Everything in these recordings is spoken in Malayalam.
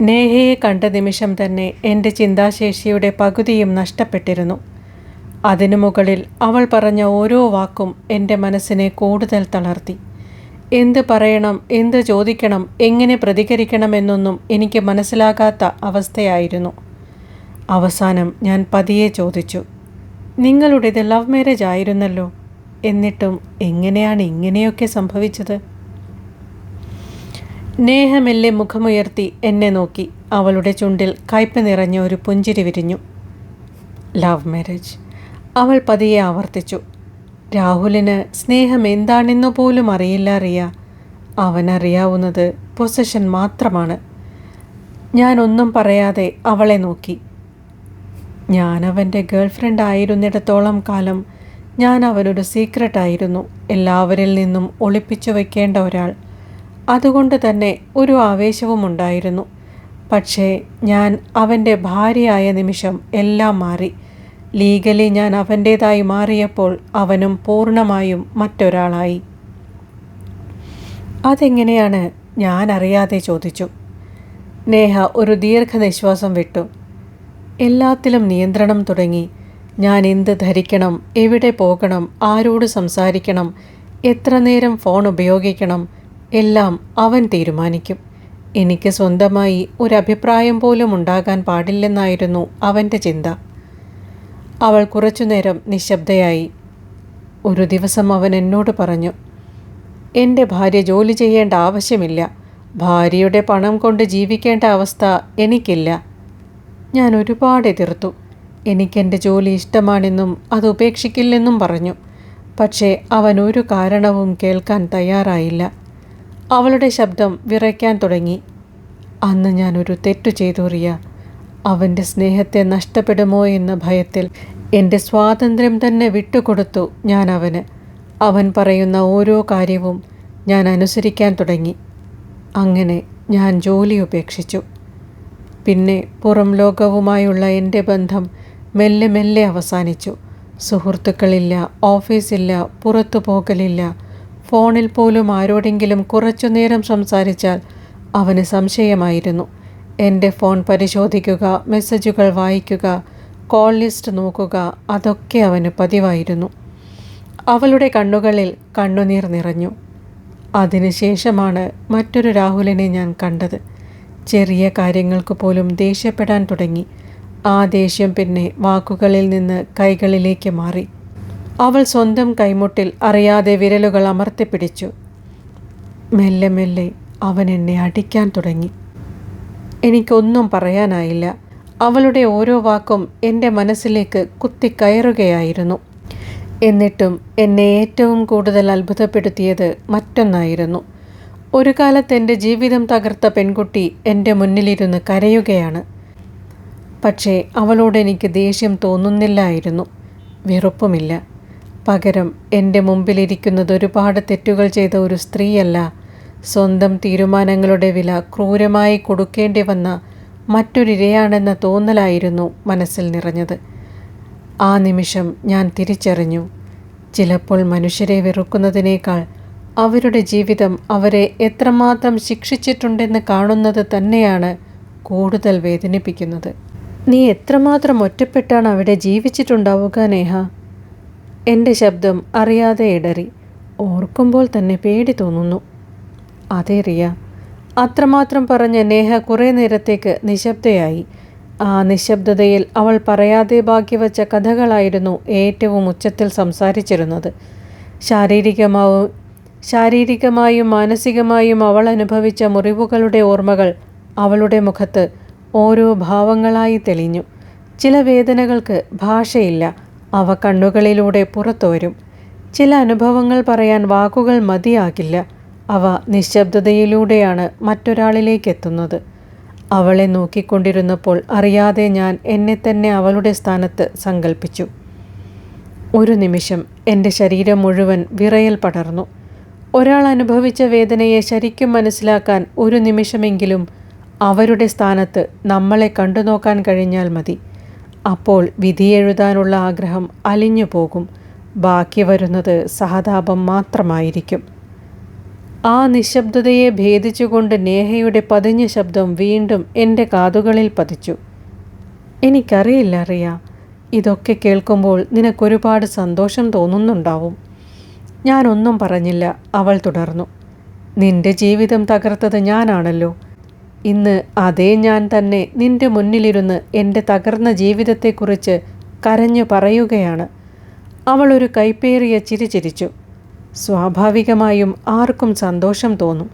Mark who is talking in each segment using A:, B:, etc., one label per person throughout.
A: നേഹയെ കണ്ട നിമിഷം തന്നെ എൻ്റെ ചിന്താശേഷിയുടെ പകുതിയും നഷ്ടപ്പെട്ടിരുന്നു. അതിനു മുകളിൽ അവൾ പറഞ്ഞ ഓരോ വാക്കും എൻ്റെ മനസ്സിനെ കൂടുതൽ തളർത്തി. എന്ത് പറയണം, എന്ത് ചോദിക്കണം, എങ്ങനെ പ്രതികരിക്കണമെന്നൊന്നും എനിക്ക് മനസ്സിലാകാത്ത അവസ്ഥയായിരുന്നു. അവസാനം ഞാൻ പതിയെ ചോദിച്ചു, നിങ്ങളുടേത് ലവ് മാരേജ് ആയിരുന്നല്ലോ, എന്നിട്ടും എങ്ങനെയാണ് ഇങ്ങനെയൊക്കെ സംഭവിച്ചത്? നേഹ മെല്ലെ മുഖമുയർത്തി എന്നെ നോക്കി. അവളുടെ ചുണ്ടിൽ കയ്പ് നിറഞ്ഞ ഒരു പുഞ്ചിരി വിരിഞ്ഞു. ലവ് മാരേജ്, അവൾ പതിയെ ആവർത്തിച്ചു. രാഹുലിന് സ്നേഹം എന്താണെന്നു പോലും അറിയില്ല റിയ. അവനറിയാവുന്നത് പൊസഷൻ മാത്രമാണ്. ഞാനൊന്നും പറയാതെ അവളെ നോക്കി. ഞാൻ അവൻ്റെ ഗേൾഫ്രണ്ട് ആയിരുന്നിടത്തോളം കാലം ഞാൻ അവനൊരു സീക്രട്ടായിരുന്നു, എല്ലാവരിൽ നിന്നും ഒളിപ്പിച്ചു വയ്ക്കേണ്ട ഒരാൾ. അതുകൊണ്ട് തന്നെ ഒരു ആവേശവും ഉണ്ടായിരുന്നു. പക്ഷേ ഞാൻ അവൻ്റെ ഭാര്യയായ നിമിഷം എല്ലാം മാറി. ലീഗലി ഞാൻ അവൻ്റേതായി മാറിയപ്പോൾ അവനും പൂർണ്ണമായും മറ്റൊരാളായി. അതെങ്ങനെയാണ്? ഞാൻ അറിയാതെ ചോദിച്ചു. നേഹ ഒരു ദീർഘനിശ്വാസം വിട്ടു. എല്ലാത്തിലും നിയന്ത്രണം തുടങ്ങി. ഞാൻ എന്ത് ധരിക്കണം, എവിടെ പോകണം, ആരോട് സംസാരിക്കണം, എത്ര നേരം ഫോൺ ഉപയോഗിക്കണം, എല്ലാം അവൻ തീരുമാനിക്കും. എനിക്ക് സ്വന്തമായി ഒരഭിപ്രായം പോലും ഉണ്ടാകാൻ പാടില്ലെന്നായിരുന്നു അവൻ്റെ ചിന്ത. അവൾ കുറച്ചുനേരം നിശബ്ദയായി. ഒരു ദിവസം അവൻ എന്നോട് പറഞ്ഞു, എൻ്റെ ഭാര്യ ജോലി ചെയ്യേണ്ട ആവശ്യമില്ല, ഭാര്യയുടെ പണം കൊണ്ട് ജീവിക്കേണ്ട അവസ്ഥ എനിക്കില്ല. ഞാൻ ഒരുപാട് എതിർത്തു. എനിക്കെൻ്റെ ജോലി ഇഷ്ടമാണെന്നും അത് ഉപേക്ഷിക്കില്ലെന്നും പറഞ്ഞു. പക്ഷേ അവൻ ഒരു കാരണവും കേൾക്കാൻ തയ്യാറായില്ല. അവളുടെ ശബ്ദം വിറയ്ക്കാൻ തുടങ്ങി. അന്ന് ഞാനൊരു തെറ്റു ചെയ്തു റിയ. അവൻ്റെ സ്നേഹത്തെ നഷ്ടപ്പെടുമോ എന്ന ഭയത്തിൽ എൻ്റെ സ്വാതന്ത്ര്യം തന്നെ വിട്ടുകൊടുത്തു ഞാൻ അവന്. അവൻ പറയുന്ന ഓരോ കാര്യവും ഞാൻ അനുസരിക്കാൻ തുടങ്ങി. അങ്ങനെ ഞാൻ ജോലി ഉപേക്ഷിച്ചു. പിന്നെ പുറം ലോകവുമായുള്ള എൻ്റെ ബന്ധം മെല്ലെ മെല്ലെ അവസാനിച്ചു. സുഹൃത്തുക്കളില്ല, ഓഫീസില്ല, പുറത്തു പോകലില്ല. ഫോണിൽ പോലും ആരോടെങ്കിലും കുറച്ചുനേരം സംസാരിച്ചാൽ അവന് സംശയമായിരുന്നു. എൻ്റെ ഫോൺ പരിശോധിക്കുക, മെസ്സേജുകൾ വായിക്കുക, കോൾ ലിസ്റ്റ് നോക്കുക, അതൊക്കെ അവന് പതിവായിരുന്നു. അവളുടെ കണ്ണുകളിൽ കണ്ണുനീർ നിറഞ്ഞു. അതിനുശേഷമാണ് മറ്റൊരു രാഹുലിനെ ഞാൻ കണ്ടത്. ചെറിയ കാര്യങ്ങൾക്ക് പോലും ദേഷ്യപ്പെടാൻ തുടങ്ങി. ആ ദേഷ്യം പിന്നെ വാക്കുകളിൽ നിന്ന് കൈകളിലേക്ക് മാറി. അവൾ സ്വന്തം കൈമുട്ടിൽ അറിയാതെ വിരലുകൾ അമർത്തിപ്പിടിച്ചു. മെല്ലെ മെല്ലെ അവൻ എന്നെ അടിക്കാൻ തുടങ്ങി. എനിക്കൊന്നും പറയാനായില്ല. അവളുടെ ഓരോ വാക്കും എൻ്റെ മനസ്സിലേക്ക് കുത്തിക്കയറുകയായിരുന്നു. എന്നിട്ടും എന്നെ ഏറ്റവും കൂടുതൽ അത്ഭുതപ്പെടുത്തിയത് മറ്റൊന്നായിരുന്നു. ഒരു കാലത്ത് എൻ്റെ ജീവിതം തകർത്ത പെൺകുട്ടി എൻ്റെ മുന്നിലിരുന്ന് കരയുകയാണ്. പക്ഷേ അവളോട് എനിക്ക് ദേഷ്യം തോന്നുന്നില്ലായിരുന്നു, വെറുപ്പുമില്ല. പകരം എൻ്റെ മുമ്പിലിരിക്കുന്നത് ഒരുപാട് തെറ്റുകൾ ചെയ്ത ഒരു സ്ത്രീയല്ല, സ്വന്തം തീരുമാനങ്ങളുടെ വില ക്രൂരമായി കൊടുക്കേണ്ടി വന്ന മറ്റൊരിരയാണെന്ന തോന്നലായിരുന്നു മനസ്സിൽ നിറഞ്ഞത്. ആ നിമിഷം ഞാൻ തിരിച്ചറിഞ്ഞു, ചിലപ്പോൾ മനുഷ്യരെ വെറുക്കുന്നതിനേക്കാൾ അവരുടെ ജീവിതം അവരെ എത്രമാത്രം ശിക്ഷിച്ചിട്ടുണ്ടെന്ന് കാണുന്നത് തന്നെയാണ് കൂടുതൽ വേദനിപ്പിക്കുന്നത്. നീ എത്രമാത്രം ഒറ്റപ്പെട്ടാണ് അവിടെ ജീവിച്ചിട്ടുണ്ടാവുക നേഹ? എൻ്റെ ശബ്ദം അറിയാതെ ഇടറി. ഓർക്കുമ്പോൾ തന്നെ പേടി തോന്നുന്നു. അതേ റിയ. അത്രമാത്രം പറഞ്ഞ നേഹ കുറേ നേരത്തേക്ക് നിശബ്ദയായി. ആ നിശബ്ദതയിൽ അവൾ പറയാതെ ബാക്കി വച്ച കഥകളായിരുന്നു ഏറ്റവും ഉച്ചത്തിൽ സംസാരിച്ചിരുന്നത്. ശാരീരികമായും മാനസികമായും അവൾ അനുഭവിച്ച മുറിവുകളുടെ ഓർമ്മകൾ അവളുടെ മുഖത്ത് ഓരോ ഭാവങ്ങളായി തെളിഞ്ഞു. ചില വേദനകൾക്ക് ഭാഷയില്ല, അവ കണ്ണുകളിലൂടെ പുറത്തു വരും. ചില അനുഭവങ്ങൾ പറയാൻ വാക്കുകൾ മതിയാകില്ല, അവ നിശബ്ദതയിലൂടെയാണ് മറ്റൊരാളിലേക്കെത്തുന്നത്. അവളെ നോക്കിക്കൊണ്ടിരുന്നപ്പോൾ അറിയാതെ ഞാൻ എന്നെ തന്നെ അവളുടെ സ്ഥാനത്ത് സങ്കല്പിച്ചു. ഒരു നിമിഷം എൻ്റെ ശരീരം മുഴുവൻ വിറയൽ പടർന്നു. ഒരാൾ അനുഭവിച്ച വേദനയെ ശരിക്കും മനസ്സിലാക്കാൻ ഒരു നിമിഷമെങ്കിലും അവരുടെ സ്ഥാനത്ത് നമ്മളെ കണ്ടുനോക്കാൻ കഴിഞ്ഞാൽ മതി. അപ്പോൾ വിധിയെഴുതാനുള്ള ആഗ്രഹം അലിഞ്ഞു പോകും. ബാക്കി വരുന്നത് സഹതാപം മാത്രമായിരിക്കും. ആ നിശബ്ദതയെ ഭേദിച്ചുകൊണ്ട് നേഹയുടെ പതിഞ്ഞ ശബ്ദം വീണ്ടും എൻ്റെ കാതുകളിൽ പതിച്ചു. എനിക്കറിയില്ല റിയ, ഇതൊക്കെ കേൾക്കുമ്പോൾ നിനക്കൊരുപാട് സന്തോഷം തോന്നുന്നുണ്ടാവും. ഞാനൊന്നും പറഞ്ഞില്ല. അവൾ തുടർന്നു. നിന്റെ ജീവിതം തകർത്തത് ഞാനാണല്ലോ. ഇന്ന് അതേ ഞാൻ തന്നെ നിന്റെ മുന്നിലിരുന്ന് എൻ്റെ തകർന്ന ജീവിതത്തെക്കുറിച്ച് കരഞ്ഞു പറയുകയാണ്. അവളൊരു കൈപ്പേറിയ ചിരി ചിരിച്ചു. സ്വാഭാവികമായും ആർക്കും സന്തോഷം തോന്നും.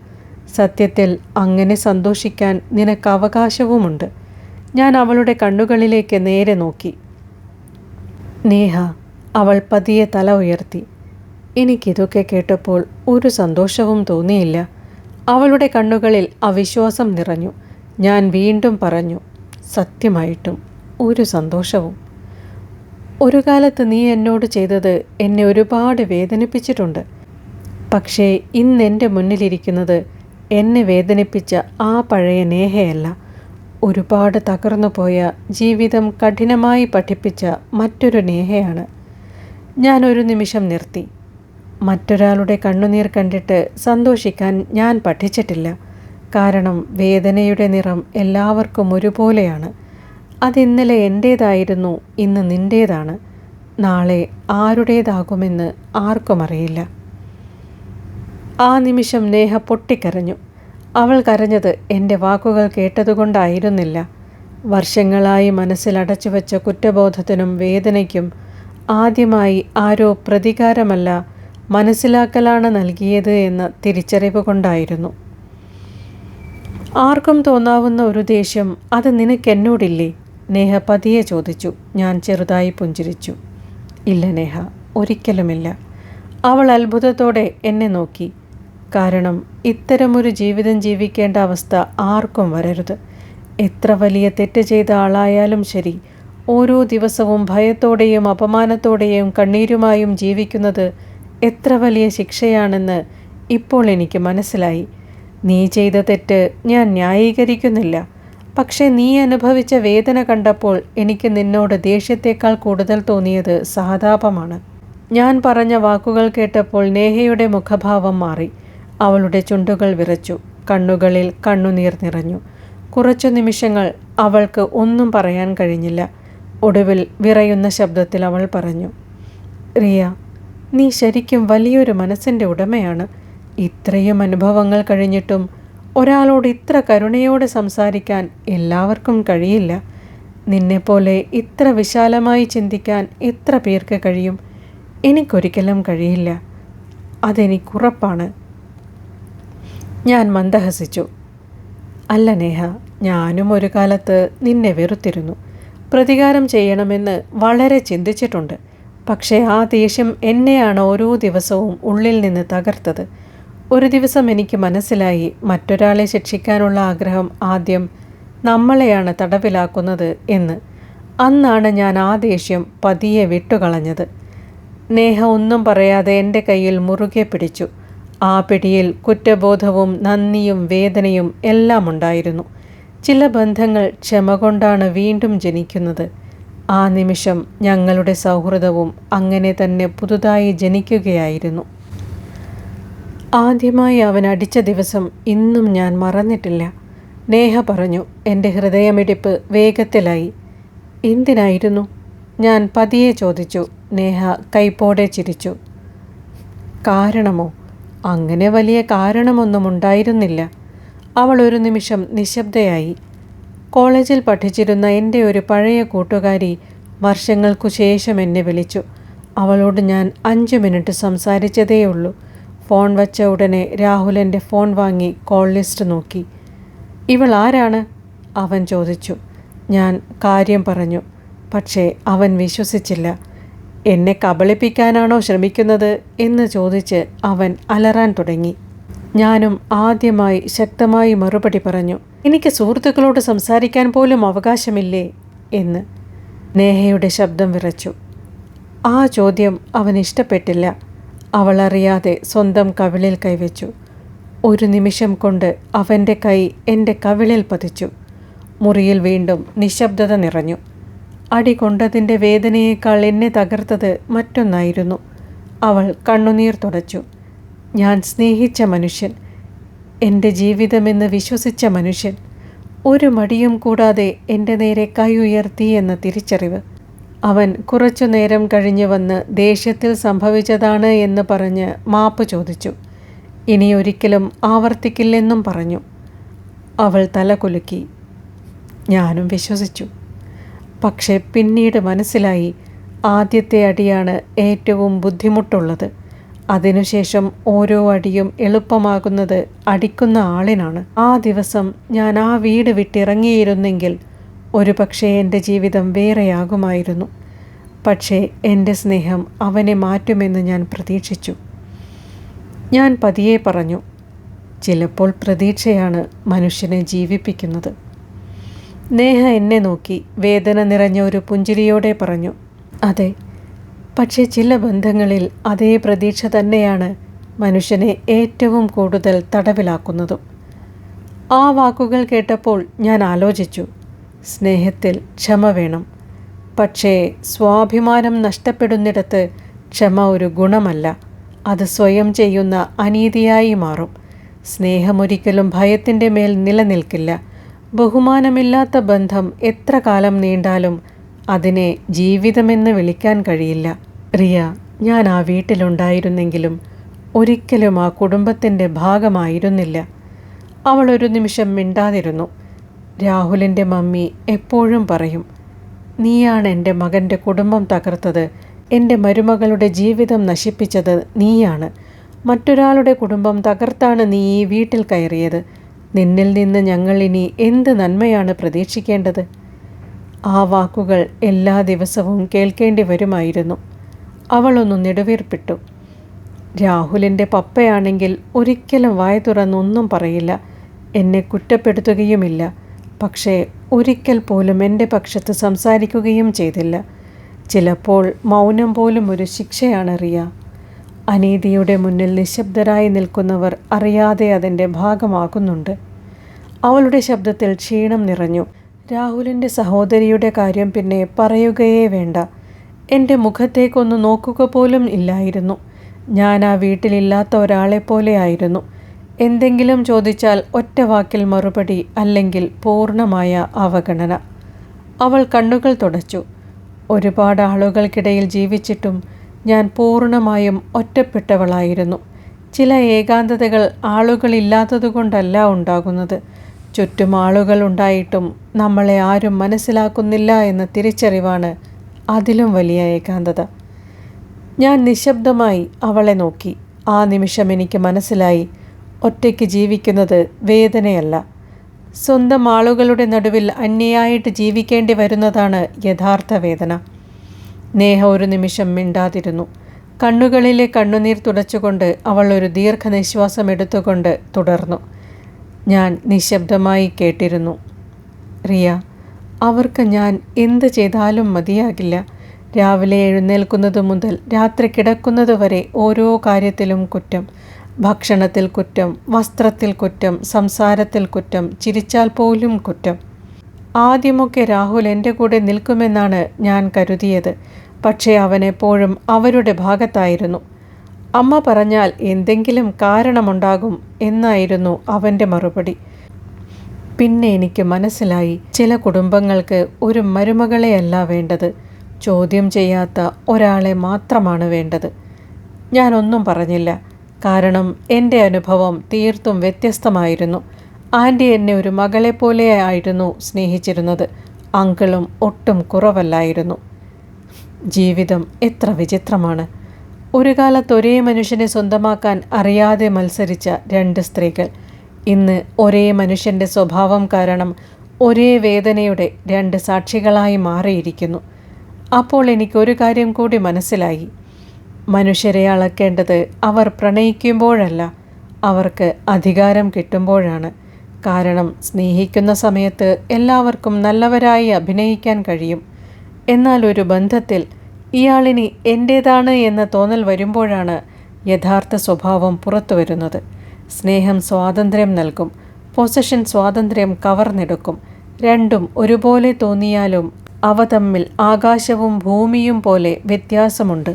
A: സത്യത്തിൽ അങ്ങനെ സന്തോഷിക്കാൻ നിനക്ക് അവകാശവുമുണ്ട്. ഞാൻ അവളുടെ കണ്ണുകളിലേക്ക് നേരെ നോക്കി. നേഹ, അവൾ പതിയെ തല ഉയർത്തി. എനിക്കിതൊക്കെ കേട്ടപ്പോൾ ഒരു സന്തോഷവും തോന്നിയില്ല. അവളുടെ കണ്ണുകളിൽ അവിശ്വാസം നിറഞ്ഞു. ഞാൻ വീണ്ടും പറഞ്ഞു, സത്യമായിട്ടും ഒരു സന്തോഷവും. ഒരു കാലത്ത് നീ എന്നോട് ചെയ്തത് എന്നെ ഒരുപാട് വേദനിപ്പിച്ചിട്ടുണ്ട്. പക്ഷേ ഇന്നെൻ്റെ മുന്നിലിരിക്കുന്നത് എന്നെ വേദനിപ്പിച്ച ആ പഴയ നേഹയല്ല, ഒരുപാട് തകർന്നു പോയ, ജീവിതം കഠിനമായി പഠിപ്പിച്ച മറ്റൊരു നേഹയാണ്. ഞാൻ ഒരു നിമിഷം നിർത്തി. മറ്റൊരാളുടെ കണ്ണുനീർ കണ്ടിട്ട് സന്തോഷിക്കാൻ ഞാൻ പഠിച്ചിട്ടില്ല. കാരണം വേദനയുടെ നിറം എല്ലാവർക്കും ഒരുപോലെയാണ്. അതിന്നലെ എൻ്റേതായിരുന്നു, ഇന്ന് നിൻ്റേതാണ്. നാളെ ആരുടേതാകുമെന്ന് ആർക്കും അറിയില്ല. ആ നിമിഷം നേഹ പൊട്ടിക്കരഞ്ഞു. അവൾ കരഞ്ഞത് എൻ്റെ വാക്കുകൾ കേട്ടതുകൊണ്ടായിരുന്നില്ല. വർഷങ്ങളായി മനസ്സിൽ അടച്ചുവെച്ച കുറ്റബോധത്തിനും വേദനയ്ക്കും ആദ്യമായി ആരോ പ്രതികാരമല്ല, മനസ്സിലാക്കലാണ് നൽകിയത് എന്ന തിരിച്ചറിവ് കൊണ്ടായിരുന്നു. ആർക്കും തോന്നാവുന്ന ഒരു ദേഷ്യം അത് നിനക്കെന്നോടില്ലേ? നേഹ പതിയെ ചോദിച്ചു. ഞാൻ ചെറുതായി പുഞ്ചിരിച്ചു. ഇല്ല നേഹ, ഒരിക്കലുമില്ല. അവൾ അത്ഭുതത്തോടെ എന്നെ നോക്കി. കാരണം ഇത്തരമൊരു ജീവിതം ജീവിക്കേണ്ട അവസ്ഥ ആർക്കും വരരുത്. എത്ര വലിയ തെറ്റ് ചെയ്ത ആളായാലും ശരി, ഓരോ ദിവസവും ഭയത്തോടെയും അപമാനത്തോടെയും കണ്ണീരുമായും ജീവിക്കുന്നത് എത്ര വലിയ ശിക്ഷയാണെന്ന് ഇപ്പോൾ എനിക്ക് മനസ്സിലായി. നീ ചെയ്ത തെറ്റ് ഞാൻ ന്യായീകരിക്കുന്നില്ല. പക്ഷേ നീ അനുഭവിച്ച വേദന കണ്ടപ്പോൾ എനിക്ക് നിന്നോട് ദേഷ്യത്തേക്കാൾ കൂടുതൽ തോന്നിയത് സഹതാപമാണ്. ഞാൻ പറഞ്ഞ വാക്കുകൾ കേട്ടപ്പോൾ നേഹയുടെ മുഖഭാവം മാറി. അവളുടെ ചുണ്ടുകൾ വിറച്ചു. കണ്ണുകളിൽ കണ്ണുനീർ നിറഞ്ഞു. കുറച്ചു നിമിഷങ്ങൾ അവൾക്ക് ഒന്നും പറയാൻ കഴിഞ്ഞില്ല. ഒടുവിൽ വിറയുന്ന ശബ്ദത്തിൽ അവൾ പറഞ്ഞു, റിയ, നീ ശരിക്കും വലിയൊരു മനസ്സിൻ്റെ ഉടമയാണ്. ഇത്രയും അനുഭവങ്ങൾ കഴിഞ്ഞിട്ടും ഒരാളോട് ഇത്ര കരുണയോടെ സംസാരിക്കാൻ എല്ലാവർക്കും കഴിയില്ല. നിന്നെപ്പോലെ ഇത്ര വിശാലമായി ചിന്തിക്കാൻ എത്ര പേർക്ക് കഴിയും? എനിക്കൊരിക്കലും കഴിയില്ല. അതെനിക്കുറപ്പാണ്. ഞാൻ മന്ദഹസിച്ചു. അല്ല നേഹ, ഞാനും ഒരു കാലത്ത് നിന്നെ വെറുത്തിരുന്നു. പ്രതികാരം ചെയ്യണമെന്ന് വളരെ ചിന്തിച്ചിട്ടുണ്ട്. പക്ഷേ ആ ദേഷ്യം എന്നെയാണ് ഓരോ ദിവസവും ഉള്ളിൽ നിന്ന് തകർത്തത്. ഒരു ദിവസം എനിക്ക് മനസ്സിലായി, മറ്റൊരാളെ ശിക്ഷിക്കാനുള്ള ആഗ്രഹം ആദ്യം നമ്മളെയാണ് തടവിലാക്കുന്നത് എന്ന്. അന്നാണ് ഞാൻ ആ ദേഷ്യം പതിയെ വിട്ടുകളഞ്ഞത്. നേഹ ഒന്നും പറയാതെ എൻ്റെ കയ്യിൽ മുറുകെ പിടിച്ചു. ആ പിടിയിൽ കുറ്റബോധവും നന്ദിയും വേദനയും എല്ലാം ഉണ്ടായിരുന്നു. ചില ബന്ധങ്ങൾ ക്ഷമ കൊണ്ടാണ് വീണ്ടും ജനിക്കുന്നത്. ആ നിമിഷം ഞങ്ങളുടെ സൗഹൃദവും അങ്ങനെ തന്നെ പുതുതായി ജനിക്കുകയായിരുന്നു. ആദ്യമായി അവൻ അടിച്ച ദിവസം ഇന്നും ഞാൻ മറന്നിട്ടില്ല. നേഹ പറഞ്ഞു. എൻ്റെ ഹൃദയമിടിപ്പ് വേഗത്തിലായി. എന്തിനായിരുന്നു? ഞാൻ പതിയെ ചോദിച്ചു. നേഹ കൈപ്പോടെ ചിരിച്ചു. കാരണമോ? അങ്ങനെ വലിയ കാരണമൊന്നും ഉണ്ടായിരുന്നില്ല. അവൾ ഒരു നിമിഷം നിശബ്ദയായി. കോളേജിൽ പഠിച്ചിരുന്ന എൻ്റെ ഒരു പഴയ കൂട്ടുകാരി വർഷങ്ങൾക്കു ശേഷം എന്നെ വിളിച്ചു. അവളോട് ഞാൻ 5 മിനിറ്റ് സംസാരിച്ചതേയുള്ളൂ. ഫോൺ വച്ച ഉടനെ രാഹുൽ എൻ്റെ ഫോൺ വാങ്ങി കോൾ ലിസ്റ്റ് നോക്കി. ഇവൾ ആരാണ്? അവൻ ചോദിച്ചു. ഞാൻ കാര്യം പറഞ്ഞു. പക്ഷേ അവൻ വിശ്വസിച്ചില്ല. എന്നെ കബളിപ്പിക്കാനാണോ ശ്രമിക്കുന്നത് എന്ന് ചോദിച്ച് അവൻ അലറാൻ തുടങ്ങി. ഞാനും ആദ്യമായി ശക്തമായി മറുപടി പറഞ്ഞു. എനിക്ക് സുഹൃത്തുക്കളോട് സംസാരിക്കാൻ പോലും അവകാശമില്ലേ എന്ന്. നേഹയുടെ ശബ്ദം വിറച്ചു. ആ ചോദ്യം അവൻ ഇഷ്ടപ്പെട്ടില്ല. അവൾ അറിയാതെ സ്വന്തം കവിളിൽ കൈവച്ചു. ഒരു നിമിഷം കൊണ്ട് അവൻ്റെ കൈ എൻ്റെ കവിളിൽ പതിച്ചു. മുറിയിൽ വീണ്ടും നിശബ്ദത നിറഞ്ഞു. അടി കൊണ്ടതിൻ്റെ വേദനയേക്കാൾ എന്നെ തകർത്തത് മറ്റൊന്നായിരുന്നു. അവൾ കണ്ണുനീർ തുടച്ചു. ഞാൻ സ്നേഹിച്ച മനുഷ്യൻ, എൻ്റെ ജീവിതമെന്ന് വിശ്വസിച്ച മനുഷ്യൻ ഒരു മടിയും കൂടാതെ എൻ്റെ നേരെ കൈ ഉയർത്തി എന്ന തിരിച്ചറിവ്. അവൻ കുറച്ചു നേരം കഴിഞ്ഞ് വന്ന് ദേഷ്യത്തിൽ സംഭവിച്ചതാണ് എന്ന് പറഞ്ഞ് മാപ്പ് ചോദിച്ചു. ഇനി ഒരിക്കലും ആവർത്തിക്കില്ലെന്നും പറഞ്ഞു. അവൾ തല കുലുക്കി. ഞാനും വിശ്വസിച്ചു. പക്ഷേ പിന്നീട് മനസ്സിലായി, ആദ്യത്തെ അടിയാണ് ഏറ്റവും ബുദ്ധിമുട്ടുള്ളത്. അതിനുശേഷം ഓരോ അടിയും എളുപ്പമാകുന്നത് അടിക്കുന്ന ആളിനാണ്. ആ ദിവസം ഞാൻ ആ വീട് വിട്ടിറങ്ങിയിരുന്നെങ്കിൽ ഒരുപക്ഷെ എൻ്റെ ജീവിതം വേറെയാകുമായിരുന്നു. പക്ഷേ എൻ്റെ സ്നേഹം അവനെ മാറ്റുമെന്ന് ഞാൻ പ്രതീക്ഷിച്ചു. ഞാൻ പതിയെ പറഞ്ഞു, ചിലപ്പോൾ പ്രതീക്ഷയാണ് മനുഷ്യനെ ജീവിപ്പിക്കുന്നത്. നേഹ എന്നെ നോക്കി വേദന നിറഞ്ഞ ഒരു പുഞ്ചിരിയോടെ പറഞ്ഞു, അതെ, പക്ഷേ ചില ബന്ധങ്ങളിൽ അതേ പ്രതീക്ഷ തന്നെയാണ് മനുഷ്യനെ ഏറ്റവും കൂടുതൽ തടവിലാക്കുന്നതും. ആ വാക്കുകൾ കേട്ടപ്പോൾ ഞാൻ ആലോചിച്ചു. സ്നേഹത്തിൽ ക്ഷമ വേണം, പക്ഷേ സ്വാഭിമാനം നഷ്ടപ്പെടുന്നിടത്ത് ക്ഷമ ഒരു ഗുണമല്ല, അത് സ്വയം ചെയ്യുന്ന അനീതിയായി മാറും. സ്നേഹമൊരിക്കലും ഭയത്തിൻ്റെ മേൽ നിലനിൽക്കില്ല. ബഹുമാനമില്ലാത്ത ബന്ധം എത്ര കാലം നീണ്ടാലും അതിനെ ജീവിതമെന്ന് വിളിക്കാൻ കഴിയില്ല. റിയ, ഞാൻ ആ വീട്ടിലുണ്ടായിരുന്നെങ്കിലും ഒരിക്കലും ആ കുടുംബത്തിൻ്റെ ഭാഗമായിരുന്നില്ല. അവൾ ഒരു നിമിഷം മിണ്ടാതിരുന്നു. രാഹുലിൻ്റെ മമ്മി എപ്പോഴും പറയും, നീയാണ് എൻ്റെ മകൻ്റെ കുടുംബം തകർത്തത്, എൻ്റെ മരുമകളുടെ ജീവിതം നശിപ്പിച്ചത് നീയാണ്. മറ്റൊരാളുടെ കുടുംബം തകർത്താണ് നീ ഈ വീട്ടിൽ കയറിയത്. നിന്നിൽ നിന്ന് ഞങ്ങൾ ഇനി എന്ത് നന്മയാണ് പ്രതീക്ഷിക്കേണ്ടത്? ആ വാക്കുകൾ എല്ലാ ദിവസവും കേൾക്കേണ്ടി വരുമായിരുന്നു. അവളൊന്ന് നെടുവീർപ്പിട്ടു. രാഹുലിൻ്റെ പപ്പയാണെങ്കിൽ ഒരിക്കലും വായ തുറന്നൊന്നും പറയില്ല, എന്നെ കുറ്റപ്പെടുത്തുകയുമില്ല. പക്ഷേ ഒരിക്കൽ പോലും എൻ്റെ പക്ഷത്ത് സംസാരിക്കുകയും ചെയ്തില്ല. ചിലപ്പോൾ മൗനം പോലും ഒരു ശിക്ഷയാണ് റിയ. അനീതിയുടെ മുന്നിൽ നിശബ്ദരായി നിൽക്കുന്നവർ അറിയാതെ അതിൻ്റെ ഭാഗമാകുന്നുണ്ട്. അവളുടെ ശബ്ദത്തിൽ ക്ഷീണം നിറഞ്ഞു. രാഹുലിൻ്റെ സഹോദരിയുടെ കാര്യം പിന്നെ പറയുകയേ വേണ്ട. എൻ്റെ മുഖത്തേക്കൊന്ന് നോക്കുക പോലും ഇല്ലായിരുന്നു. ഞാൻ ആ വീട്ടിലില്ലാത്ത ഒരാളെപ്പോലെ ആയിരുന്നു. എന്തെങ്കിലും ചോദിച്ചാൽ ഒറ്റ വാക്കിൽ മറുപടി, അല്ലെങ്കിൽ പൂർണ്ണമായ അവഗണന. അവൾ കണ്ണുകൾ തുടച്ചു. ഒരുപാട് ആളുകൾക്കിടയിൽ ജീവിച്ചിട്ടും ഞാൻ പൂർണ്ണമായും ഒറ്റപ്പെട്ടവളായിരുന്നു. ചില ഏകാന്തതകൾ ആളുകളില്ലാത്തതുകൊണ്ടല്ല ഉണ്ടാകുന്നത്. ചുറ്റും ആളുകൾ ഉണ്ടായിട്ടും നമ്മളെ ആരും മനസ്സിലാക്കുന്നില്ല എന്ന തിരിച്ചറിവാണ് അതിലും വലിയ ഏകാന്തത. ഞാൻ നിശബ്ദമായി അവളെ നോക്കി. ആ നിമിഷം എനിക്ക് മനസ്സിലായി, ഒറ്റയ്ക്ക് ജീവിക്കുന്നത് വേദനയല്ല, സ്വന്തം ആളുകളുടെ നടുവിൽ അന്യയായിട്ട് ജീവിക്കേണ്ടി വരുന്നതാണ് യഥാർത്ഥ വേദന. നേഹ ഒരു നിമിഷം മിണ്ടാതിരുന്നു. കണ്ണുകളിലെ കണ്ണുനീർ തുടച്ചുകൊണ്ട് അവൾ ഒരു ദീർഘനിശ്വാസം എടുത്തുകൊണ്ട് തുടർന്നു. ഞാൻ നിശബ്ദമായി കേട്ടിരുന്നു. റിയ, അവർക്ക് ഞാൻ എന്ത് ചെയ്താലും മതിയാകില്ല. രാവിലെ എഴുന്നേൽക്കുന്നത് മുതൽ രാത്രി കിടക്കുന്നത് വരെ ഓരോ കാര്യത്തിലും കുറ്റം. ഭക്ഷണത്തിൽ കുറ്റം, വസ്ത്രത്തിൽ കുറ്റം, സംസാരത്തിൽ കുറ്റം, ചിരിച്ചാൽ പോലും കുറ്റം. ആദ്യമൊക്കെ രാഹുൽ എൻ്റെ കൂടെ നിൽക്കുമെന്നാണ് ഞാൻ കരുതിയത്. പക്ഷേ അവനെപ്പോഴും അവരുടെ ഭാഗത്തായിരുന്നു. അമ്മ പറഞ്ഞാൽ എന്തെങ്കിലും കാരണമുണ്ടാകും എന്നായിരുന്നു അവൻ്റെ മറുപടി. പിന്നെ എനിക്ക് മനസ്സിലായി, ചില കുടുംബങ്ങൾക്ക് ഒരു മരുമകളെയല്ല വേണ്ടത്, ചോദ്യം ചെയ്യാത്ത ഒരാളെ മാത്രമാണ് വേണ്ടത്. ഞാനൊന്നും പറഞ്ഞില്ല, കാരണം എൻ്റെ അനുഭവം തീർത്തും വ്യത്യസ്തമായിരുന്നു. ആൻറ്റി എന്നെ ഒരു മകളെപ്പോലെ ആയിരുന്നു സ്നേഹിച്ചിരുന്നത്. അങ്കിളും ഒട്ടും കുറവല്ലായിരുന്നു. ജീവിതം എത്ര വിചിത്രമാണ്. ഒരു കാലത്ത് ഒരേ മനുഷ്യനെ സ്വന്തമാക്കാൻ അറിയാതെ മത്സരിച്ച രണ്ട് സ്ത്രീകൾ ഇന്ന് ഒരേ മനുഷ്യൻ്റെ സ്വഭാവം കാരണം ഒരേ വേദനയുടെ രണ്ട് സാക്ഷികളായി മാറിയിരിക്കുന്നു. അപ്പോൾ എനിക്കൊരു കാര്യം കൂടി മനസ്സിലായി. മനുഷ്യരെ അളക്കേണ്ടത് അവർ പ്രണയിക്കുമ്പോഴല്ല, അവർക്ക് അധികാരം കിട്ടുമ്പോഴാണ്. കാരണം സ്നേഹിക്കുന്ന സമയത്ത് എല്ലാവർക്കും നല്ലവരായി അഭിനയിക്കാൻ കഴിയും. എന്നാൽ ഒരു ബന്ധത്തിൽ ഇയാളിനി എൻ്റേതാണ് എന്ന തോന്നൽ വരുമ്പോഴാണ് യഥാർത്ഥ സ്വഭാവം പുറത്തു വരുന്നത്. സ്നേഹം സ്വാതന്ത്ര്യം നൽകും, പൊസഷൻ സ്വാതന്ത്ര്യം കവർന്നെടുക്കും. രണ്ടും ഒരുപോലെ തോന്നിയാലും അവ തമ്മിൽ ആകാശവും ഭൂമിയും പോലെ വ്യത്യാസമുണ്ട്.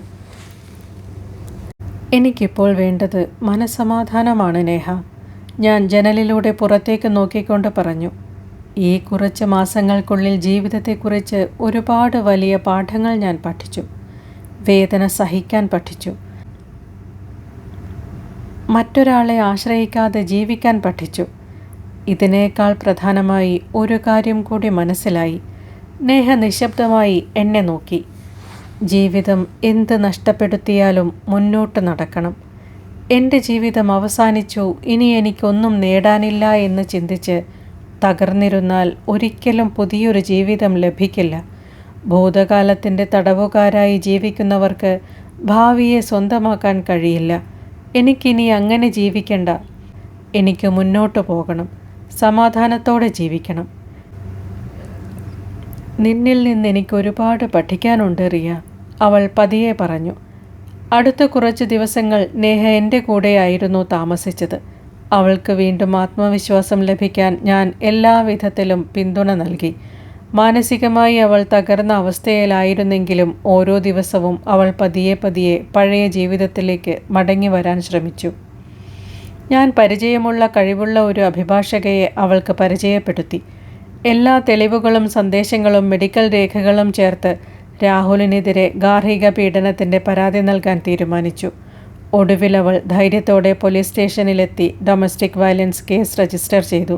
A: എനിക്കിപ്പോൾ വേണ്ടത് മനസ്സമാധാനമാണ് നേഹ. ഞാൻ ജനലിലൂടെ പുറത്തേക്ക് നോക്കിക്കൊണ്ട് പറഞ്ഞു. ഈ കുറച്ച് മാസങ്ങൾക്കുള്ളിൽ ജീവിതത്തെക്കുറിച്ച് ഒരുപാട് വലിയ പാഠങ്ങൾ ഞാൻ പഠിച്ചു. വേദന സഹിക്കാൻ പഠിച്ചു. മറ്റൊരാളെ ആശ്രയിക്കാതെ ജീവിക്കാൻ പഠിച്ചു. ഇതിനേക്കാൾ പ്രധാനമായി ഒരു കാര്യം കൂടി മനസ്സിലായി. നേഹ നിശബ്ദമായി എന്നെ നോക്കി. ജീവിതം എന്ത് നഷ്ടപ്പെടുത്തിയാലും മുന്നോട്ട് നടക്കണം. എൻ്റെ ജീവിതം അവസാനിച്ചു, ഇനി എനിക്കൊന്നും നേടാനില്ല എന്ന് ചിന്തിച്ച് തകർന്നിരുന്നാൽ ഒരിക്കലും പുതിയൊരു ജീവിതം ലഭിക്കില്ല. ഭൂതകാലത്തിൻ്റെ തടവുകാരായി ജീവിക്കുന്നവർക്ക് ഭാവിയെ സ്വന്തമാക്കാൻ കഴിയില്ല. എനിക്കിനി അങ്ങനെ ജീവിക്കണ്ട. എനിക്ക് മുന്നോട്ട് പോകണം. സമാധാനത്തോടെ ജീവിക്കണം. നിന്നിൽ നിന്ന് എനിക്ക് ഒരുപാട് പഠിക്കാനുണ്ട് റിയ, അവൾ പതിയെ പറഞ്ഞു. അടുത്ത കുറച്ച് ദിവസങ്ങൾ നേഹ എൻ്റെ കൂടെയായിരുന്നു താമസിച്ചത്. അവൾക്ക് വീണ്ടും ആത്മവിശ്വാസം ലഭിക്കാൻ ഞാൻ എല്ലാവിധത്തിലും പിന്തുണ നൽകി. മാനസികമായി അവൾ തകർന്ന അവസ്ഥയിലായിരുന്നെങ്കിലും ഓരോ ദിവസവും അവൾ പതിയെ പതിയെ പഴയ ജീവിതത്തിലേക്ക് മടങ്ങി വരാൻ ശ്രമിച്ചു. ഞാൻ പരിചയമുള്ള കഴിവുള്ള ഒരു അഭിഭാഷകയെ അവൾക്ക് പരിചയപ്പെടുത്തി. എല്ലാ തെളിവുകളും സന്ദേശങ്ങളും മെഡിക്കൽ രേഖകളും ചേർത്ത് രാഹുലിനെതിരെ ഗാർഹിക പീഡനത്തിൻ്റെ പരാതി നൽകാൻ തീരുമാനിച്ചു. ഒടുവിൽ അവൾ ധൈര്യത്തോടെ പോലീസ് സ്റ്റേഷനിലെത്തി ഡൊമസ്റ്റിക് വയലൻസ് കേസ് രജിസ്റ്റർ ചെയ്തു.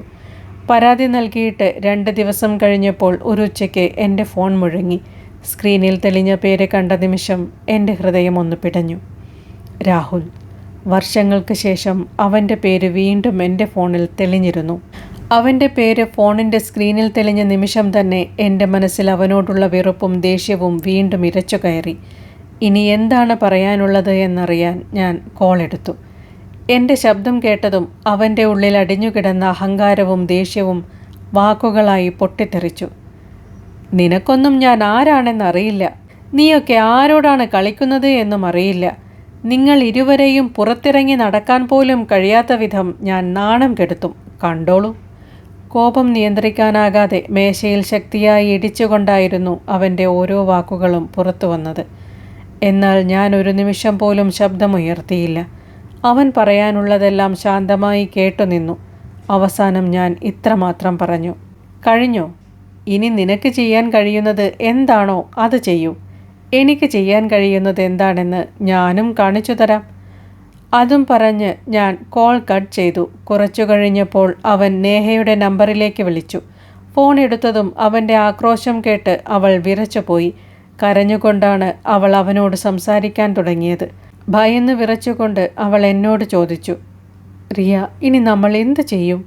A: പരാതി നൽകിയിട്ട് 2 ദിവസം കഴിഞ്ഞപ്പോൾ ഒരു ഉച്ചയ്ക്ക് എൻ്റെ ഫോൺ മുഴങ്ങി. സ്ക്രീനിൽ തെളിഞ്ഞ പേര് കണ്ട നിമിഷം എൻ്റെ ഹൃദയം ഒന്ന് പിടഞ്ഞു. രാഹുൽ. വർഷങ്ങൾക്ക് ശേഷം അവൻ്റെ പേര് വീണ്ടും എൻ്റെ ഫോണിൽ തെളിഞ്ഞിരുന്നു. അവൻ്റെ പേര് ഫോണിൻ്റെ സ്ക്രീനിൽ തെളിഞ്ഞ നിമിഷം തന്നെ എൻ്റെ മനസ്സിൽ അവനോടുള്ള വെറുപ്പും ദേഷ്യവും വീണ്ടും ഇരച്ചു കയറി. ഇനി എന്താണ് പറയാനുള്ളത് എന്നറിയാൻ ഞാൻ കോൾ എടുത്തു. എൻ്റെ ശബ്ദം കേട്ടതും അവൻ്റെ ഉള്ളിൽ അടിഞ്ഞുകിടന്ന അഹങ്കാരവും ദേഷ്യവും വാക്കുകളായി പൊട്ടിത്തെറിച്ചു. നിനക്കൊന്നും ഞാൻ ആരാണെന്നറിയില്ല. നീയൊക്കെ ആരോടാണ് കളിക്കുന്നത് എന്നും അറിയില്ല. നിങ്ങൾ ഇരുവരെയും പുറത്തിറങ്ങി നടക്കാൻ പോലും കഴിയാത്ത വിധം ഞാൻ നാണം കെടുത്തും. കണ്ടോളൂ. കോപം നിയന്ത്രിക്കാനാകാതെ മേശയിൽ ശക്തിയായി ഇടിച്ചുകൊണ്ടായിരുന്നു അവൻ്റെ ഓരോ വാക്കുകളും പുറത്തു വന്നത്. എന്നാൽ ഞാൻ ഒരു നിമിഷം പോലും ശബ്ദമുയർത്തിയില്ല. അവൻ പറയാനുള്ളതെല്ലാം ശാന്തമായി കേട്ടുനിന്നു. അവസാനം ഞാൻ ഇത്രമാത്രം പറഞ്ഞു. കഴിഞ്ഞോ? ഇനി നിനക്ക് ചെയ്യാൻ കഴിയുന്നത് എന്താണോ അത് ചെയ്യൂ. എനിക്ക് ചെയ്യാൻ കഴിയുന്നത് എന്താണെന്ന് ഞാനും കാണിച്ചു തരാം. അതും പറഞ്ഞ് ഞാൻ കോൾ കട്ട് ചെയ്തു. കുറച്ചു കഴിഞ്ഞപ്പോൾ അവൻ നേഹയുടെ നമ്പറിലേക്ക് വിളിച്ചു. ഫോൺ എടുത്തതും അവൻ്റെ ആക്രോശം കേട്ട് അവൾ വിറച്ചുപോയി. കരഞ്ഞുകൊണ്ടാണ് അവൾ അവനോട് സംസാരിക്കാൻ തുടങ്ങിയത്. ഭയന്ന് വിറച്ചുകൊണ്ട് അവൾ എന്നോട് ചോദിച്ചു, റിയ, ഇനി നമ്മൾ എന്ത് ചെയ്യും?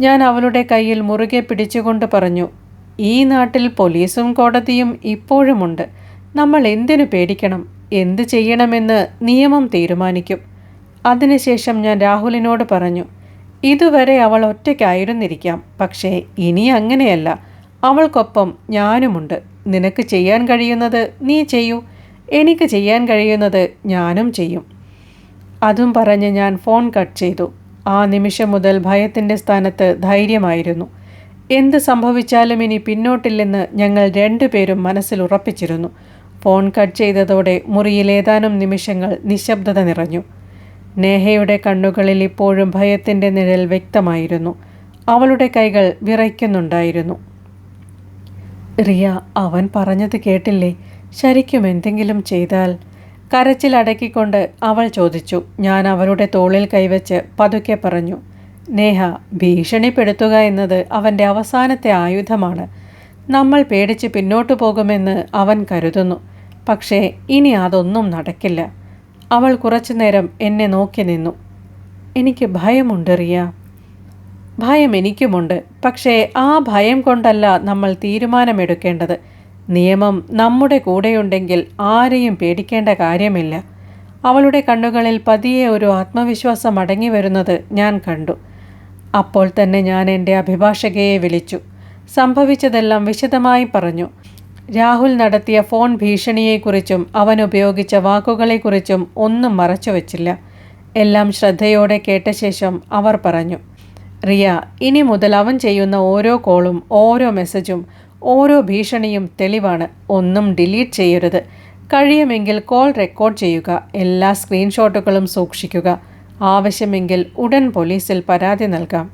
A: ഞാൻ അവളുടെ കയ്യിൽ മുറുകെ പിടിച്ചുകൊണ്ട് പറഞ്ഞു, ഈ നാട്ടിൽ പോലീസും കോടതിയും ഇപ്പോഴുമുണ്ട്. നമ്മൾ എന്തിനു പേടിക്കണം? എന്ത് ചെയ്യണമെന്ന് നിയമം തീരുമാനിക്കും. അതിനുശേഷം ഞാൻ രാഹുലിനോട് പറഞ്ഞു, ഇതുവരെ അവൾ ഒറ്റയ്ക്കായിരുന്നിരിക്കാം, പക്ഷേ ഇനി അങ്ങനെയല്ല. അവൾക്കൊപ്പം ഞാനുമുണ്ട്. നിനക്ക് ചെയ്യാൻ കഴിയുന്നത് നീ ചെയ്യൂ. എനിക്ക് ചെയ്യാൻ കഴിയുന്നത് ഞാനും ചെയ്യും. അതും പറഞ്ഞ് ഞാൻ ഫോൺ കട്ട് ചെയ്തു. ആ നിമിഷം മുതൽ ഭയത്തിൻ്റെ സ്ഥാനത്ത് ധൈര്യമായിരുന്നു. എന്ത് സംഭവിച്ചാലും ഇനി പിന്നോട്ടില്ലെന്ന് ഞങ്ങൾ 2 പേരും മനസ്സിൽ ഉറപ്പിച്ചിരുന്നു. ഫോൺ കട്ട് ചെയ്തതോടെ മുറിയിൽ ഏതാനും നിമിഷങ്ങൾ നിശബ്ദത നിറഞ്ഞു. നേഹയുടെ കണ്ണുകളിൽ ഇപ്പോഴും ഭയത്തിൻ്റെ നിഴൽ വ്യക്തമായിരുന്നു. അവളുടെ കൈകൾ വിറയ്ക്കുന്നുണ്ടായിരുന്നു. റിയ, അവൻ പറഞ്ഞത് കേട്ടില്ലേ? ശരിക്കും എന്തെങ്കിലും ചെയ്താൽ? കരച്ചിലടക്കിക്കൊണ്ട് അവൾ ചോദിച്ചു. ഞാൻ അവളുടെ തോളിൽ കൈവച്ച് പതുക്കെ പറഞ്ഞു, നേഹ, ഭീഷണിപ്പെടുത്തുക എന്നത് അവൻ്റെ അവസാനത്തെ ആയുധമാണ്. നമ്മൾ പേടിച്ച് പിന്നോട്ടു പോകുമെന്ന് അവൻ കരുതുന്നു. പക്ഷേ ഇനി അതൊന്നും നടക്കില്ല. അവൾ കുറച്ചുനേരം എന്നെ നോക്കി നിന്നു. എനിക്ക് ഭയമുണ്ട് റിയ. ഭയം എനിക്കുമുണ്ട്. പക്ഷേ ആ ഭയം കൊണ്ടല്ല നമ്മൾ തീരുമാനമെടുക്കേണ്ടത്. നിയമം നമ്മുടെ കൂടെയുണ്ടെങ്കിൽ ആരെയും പേടിക്കേണ്ട കാര്യമില്ല. അവളുടെ കണ്ണുകളിൽ പതിയെ ഒരു ആത്മവിശ്വാസം അടങ്ങി വരുന്നത് ഞാൻ കണ്ടു. അപ്പോൾ തന്നെ ഞാൻ എൻ്റെ അഭിഭാഷകയെ വിളിച്ചു. സംഭവിച്ചതെല്ലാം വിശദമായി പറഞ്ഞു. രാഹുൽ നടത്തിയ ഫോൺ ഭീഷണിയെക്കുറിച്ചും അവൻ ഉപയോഗിച്ച വാക്കുകളെക്കുറിച്ചും ഒന്നും മറച്ചു വച്ചില്ല. എല്ലാം ശ്രദ്ധയോടെ കേട്ട ശേഷം അവർ പറഞ്ഞു, റിയ, ഇനി മുതൽ അവൻ ചെയ്യുന്ന ഓരോ കോളും ഓരോ മെസ്സേജും ഓരോ ഭീഷണിയും തെളിവാണ്. ഒന്നും ഡിലീറ്റ് ചെയ്യരുത്. കഴിയുമെങ്കിൽ കോൾ റെക്കോർഡ് ചെയ്യുക, എല്ലാ സ്ക്രീൻഷോട്ടുകളും സൂക്ഷിക്കുക, ആവശ്യമെങ്കിൽ ഉടൻ പോലീസിൽ പരാതി നൽകാം.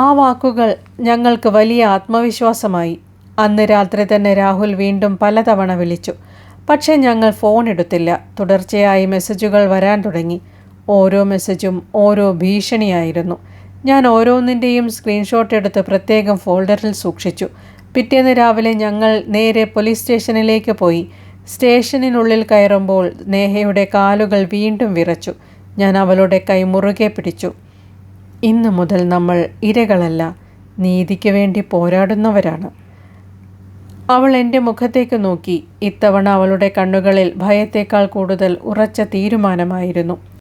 A: ആ വാക്കുകൾ ഞങ്ങൾക്ക് വലിയ ആത്മവിശ്വാസമായി. അന്ന് രാത്രി തന്നെ രാഹുൽ വീണ്ടും പലതവണ വിളിച്ചു. പക്ഷേ ഞങ്ങൾ ഫോൺ എടുത്തില്ല. തുടർച്ചയായി മെസ്സേജുകൾ വരാൻ തുടങ്ങി. ഓരോ മെസ്സേജും ഓരോ ഭീഷണിയായിരുന്നു. ഞാൻ ഓരോന്നിൻ്റെയും സ്ക്രീൻഷോട്ട് എടുത്ത് പ്രത്യേകം ഫോൾഡറിൽ സൂക്ഷിച്ചു. പിറ്റേന്ന് രാവിലെ ഞങ്ങൾ നേരെ പോലീസ് സ്റ്റേഷനിലേക്ക് പോയി. സ്റ്റേഷനിനുള്ളിൽ കയറുമ്പോൾ നേഹയുടെ കാലുകൾ വീണ്ടും വിറച്ചു. ഞാൻ അവളുടെ കൈ മുറുകെ പിടിച്ചു. ഇന്നു മുതൽ നമ്മൾ ഇരകളല്ല, നീതിക്ക് വേണ്ടി പോരാടുന്നവരാണ്. അവൾ എൻ്റെ മുഖത്തേക്ക് നോക്കി. ഇത്തവണ അവളുടെ കണ്ണുകളിൽ ഭയത്തേക്കാൾ കൂടുതൽ ഉറച്ച തീരുമാനമായിരുന്നു.